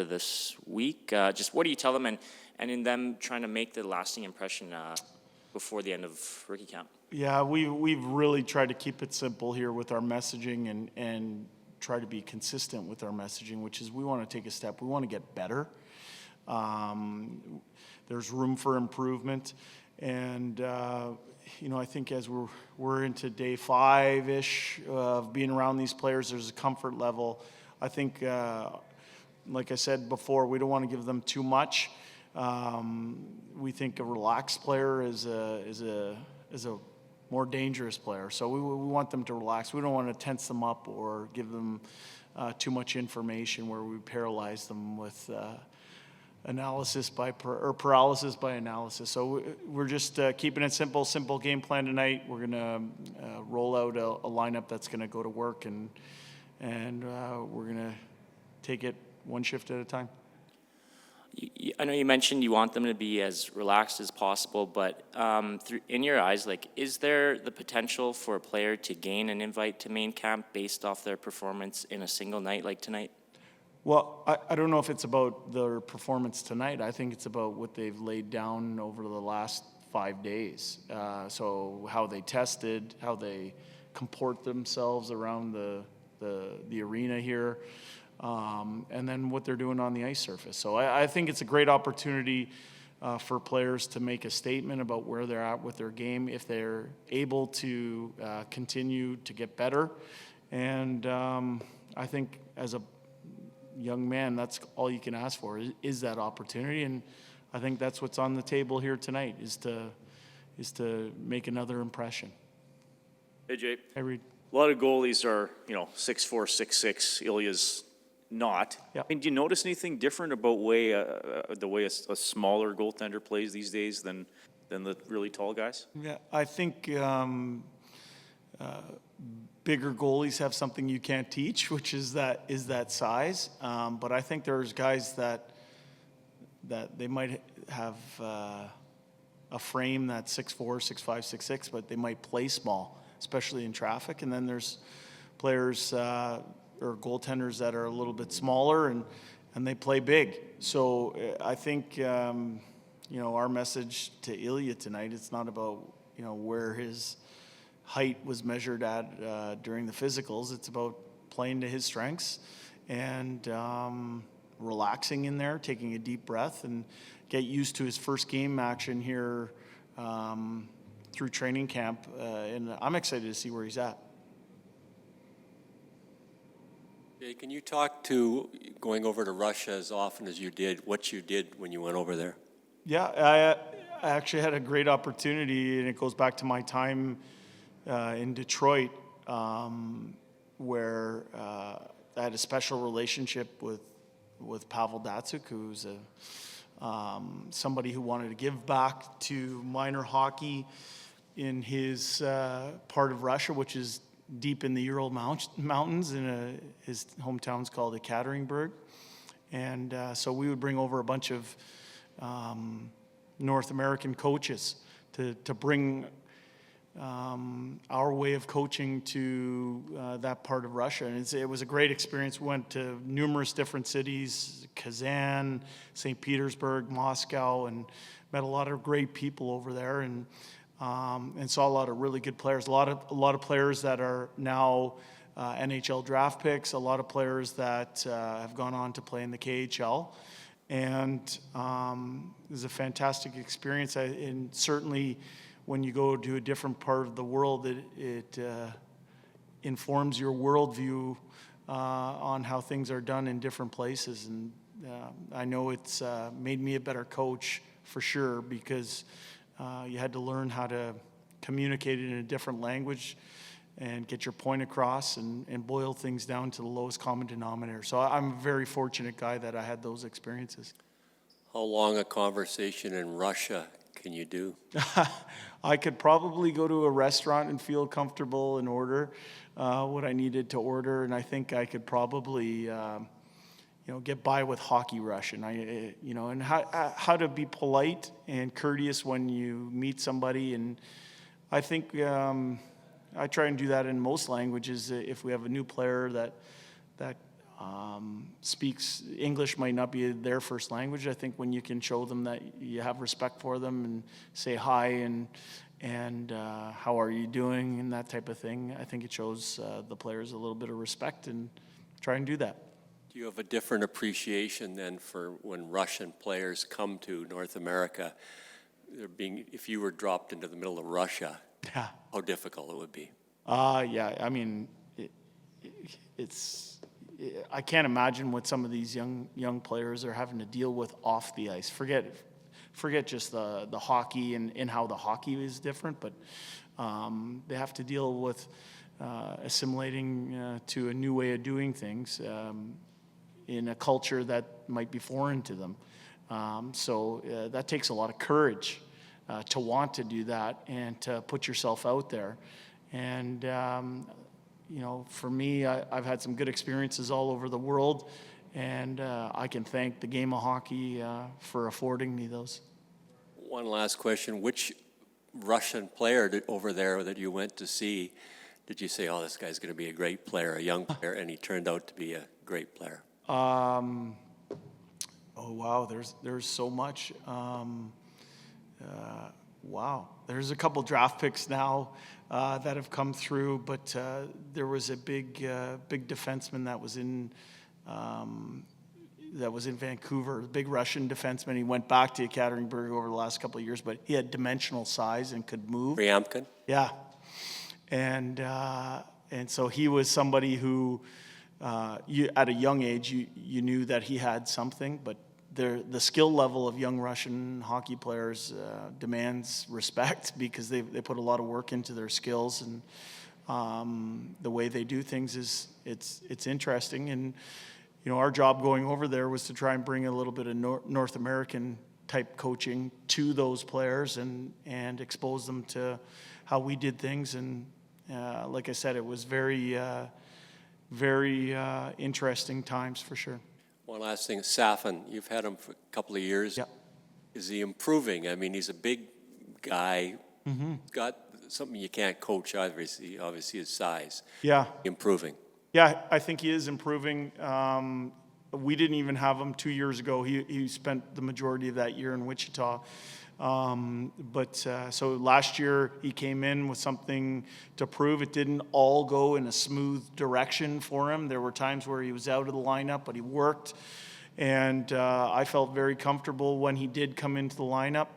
this week. Just what do you tell them, and in them trying to make the lasting impression before the end of rookie camp? Yeah, we've really tried to keep it simple here with our messaging and try to be consistent with our messaging, which is we want to take a step. We want to get better. There's room for improvement. And, I think as we're into day 5-ish of being around these players, there's a comfort level. I think, like I said before, we don't want to give them too much. We think a relaxed player is a more dangerous player. So we want them to relax. We don't want to tense them up or give them too much information where we paralyze them with paralysis by analysis. So we're just keeping it simple game plan tonight. We're going to roll out a lineup that's going to go to work, and we're going to take it one shift at a time. I know you mentioned you want them to be as relaxed as possible, but in your eyes, is there the potential for a player to gain an invite to main camp based off their performance in a single night like tonight? Well, I don't know if it's about their performance tonight. I think it's about what they've laid down over the last 5 days. So how they tested, how they comport themselves around the arena here. And then what they're doing on the ice surface. So I think it's a great opportunity for players to make a statement about where they're at with their game, if they're able to continue to get better. And I think as a young man, that's all you can ask for is that opportunity. And I think that's what's on the table here tonight is to make another impression. Hey, Jay. Hey, Reed. A lot of goalies are, 6'4", 6'6". Ilya's not. Yeah. I mean, do you notice anything different about the way a smaller goaltender plays these days than the really tall guys? Yeah, I think bigger goalies have something you can't teach, which is that size. But I think there's guys that they might have a frame that's 6'4", 6'5", 6'6", but they might play small, especially in traffic. And then there's players or goaltenders that are a little bit smaller and they play big. So I think, our message to Ilya tonight, it's not about, where his height was measured at during the physicals. It's about playing to his strengths and relaxing in there, taking a deep breath and get used to his first game action here through training camp. And I'm excited to see where he's at. Jay, can you talk to going over to Russia as often as you did, what you did when you went over there? Yeah, I actually had a great opportunity, and it goes back to my time in Detroit, where I had a special relationship with Pavel Datsyuk, who's somebody who wanted to give back to minor hockey in his part of Russia, which is deep in the Ural Mountains. His hometown's called Ekaterinburg. And so we would bring over a bunch of North American coaches to bring our way of coaching to that part of Russia. And it was a great experience. We went to numerous different cities, Kazan, St. Petersburg, Moscow, and met a lot of great people over there. And saw a lot of really good players. A lot of players that are now NHL draft picks. A lot of players that have gone on to play in the KHL, and it was a fantastic experience. And certainly, when you go to a different part of the world, it informs your worldview on how things are done in different places. And I know it's made me a better coach for sure, because you had to learn how to communicate it in a different language and get your point across and boil things down to the lowest common denominator. So I'm a very fortunate guy that I had those experiences. How long a conversation in Russia can you do? I could probably go to a restaurant and feel comfortable and order what I needed to order, and I think I could probably get by with hockey Russian. And how to be polite and courteous when you meet somebody. And I think I try and do that in most languages. If we have a new player that speaks English might not be their first language. I think when you can show them that you have respect for them and say hi and how are you doing and that type of thing, I think it shows the players a little bit of respect, and try and do that. Do you have a different appreciation then for when Russian players come to North America? If you were dropped into the middle of Russia, Yeah. how difficult it would be? Yeah, I mean, I can't imagine what some of these young players are having to deal with off the ice. Forget just the hockey and how the hockey is different, but they have to deal with assimilating to a new way of doing things in a culture that might be foreign to them. So that takes a lot of courage to want to do that and to put yourself out there. And for me, I've had some good experiences all over the world, and I can thank the game of hockey for affording me those. One last question. Which Russian player over there that you went to see did you say, oh, this guy's going to be a great player, a young player, and he turned out to be a great player? Oh, wow, there's so much. Wow, there's a couple draft picks now that have come through, but there was a big defenseman that was in Vancouver, a big Russian defenseman. He went back to Ekaterinburg over the last couple of years, but he had dimensional size and could move. Ryamkin? Yeah, and so he was somebody who, at a young age, you knew that he had something, but the skill level of young Russian hockey players demands respect because they put a lot of work into their skills, and the way they do things it's interesting. And our job going over there was to try and bring a little bit of North American type coaching to those players and expose them to how we did things. And like I said, it was very interesting times for sure. One last thing, Safin, you've had him for a couple of years. Yeah. Is he improving? I mean, he's a big guy, got something you can't coach, obviously his size. Yeah. Improving. Yeah, I think he is improving. We didn't even have him 2 years ago. He spent the majority of that year in Wichita. So last year he came in with something to prove. It didn't all go in a smooth direction for him. There were times where he was out of the lineup, but he worked. And I felt very comfortable when he did come into the lineup.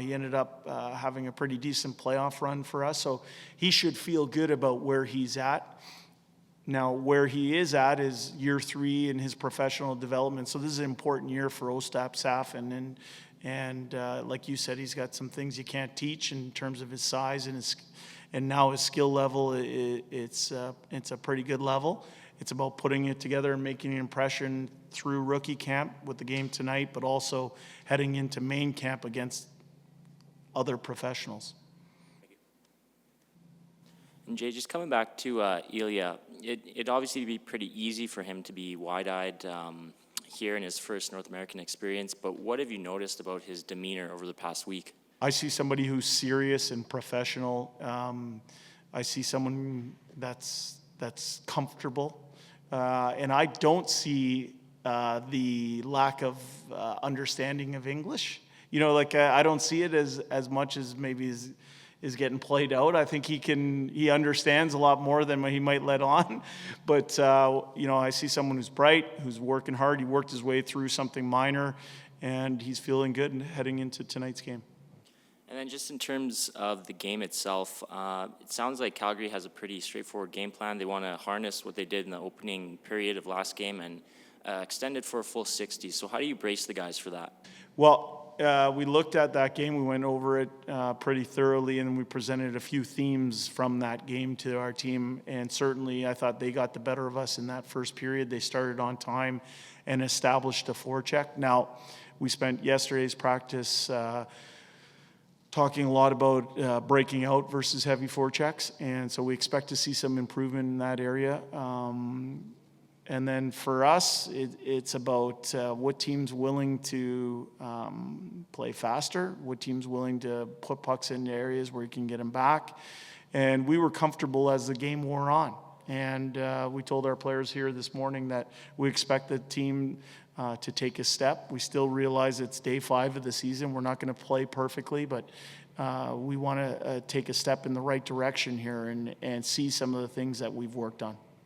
He ended up having a pretty decent playoff run for us. So he should feel good about where he's at. Now, where he is at is year 3 in his professional development. So this is an important year for Ostap Safin. And like you said, he's got some things you can't teach in terms of his size and now his skill level. It's a pretty good level. It's about putting it together and making an impression through rookie camp with the game tonight, but also heading into main camp against other professionals. And Jay, just coming back to Ilya, it'd obviously be pretty easy for him to be wide-eyed here in his first North American experience, but what have you noticed about his demeanor over the past week? I see somebody who's serious and professional. I see someone that's comfortable. And I don't see the lack of understanding of English. I don't see it as much as maybe is getting played out. I think he understands a lot more than he might let on. But, I see someone who's bright, who's working hard. He worked his way through something minor, and he's feeling good and heading into tonight's game. And then just in terms of the game itself, it sounds like Calgary has a pretty straightforward game plan. They want to harness what they did in the opening period of last game and extend it for a full 60. So how do you brace the guys for that? Well, we looked at that game. We went over it pretty thoroughly, and we presented a few themes from that game to our team. And certainly I thought they got the better of us in that first period. They started on time and established a forecheck. Now, we spent yesterday's practice talking a lot about breaking out versus heavy forechecks, and so we expect to see some improvement in that area. And then for us, it's about what team's willing to play faster, what team's willing to put pucks into areas where you can get them back. And we were comfortable as the game wore on. And we told our players here this morning that we expect the team to take a step. We still realize it's day 5 of the season. We're not going to play perfectly, but we want to take a step in the right direction here and see some of the things that we've worked on.